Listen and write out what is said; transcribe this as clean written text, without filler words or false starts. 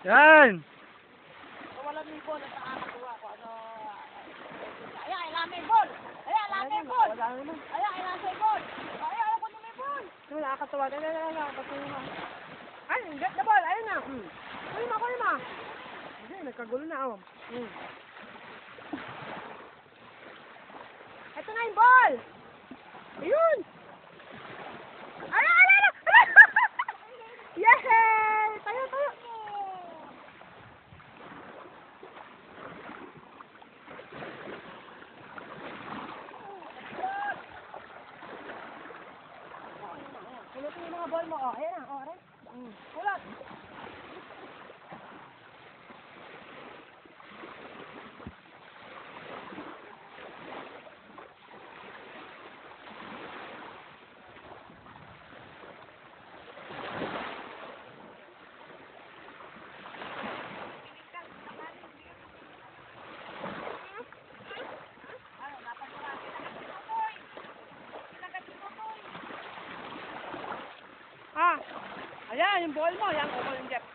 Yan. Wala may ball at nakakatuwa ko. Ano? Ayan, ilan may ball. Ayan, ilan may ball. Ayan, ilan may ball. Ayan, ako na may ball. Ano, nakakatawa. Nakakatawa. Ay, get the ball. Ayun na. Kunin mo. Hindi, nagkagulo na, oh. Ito na yung ball. Ayun. Ala! Yay! Tayo. Kulot yung mga ball mo, oh. Ayan na, oh. Kulot. Ayan, yung ball mo. Yan, kukunin Jeff.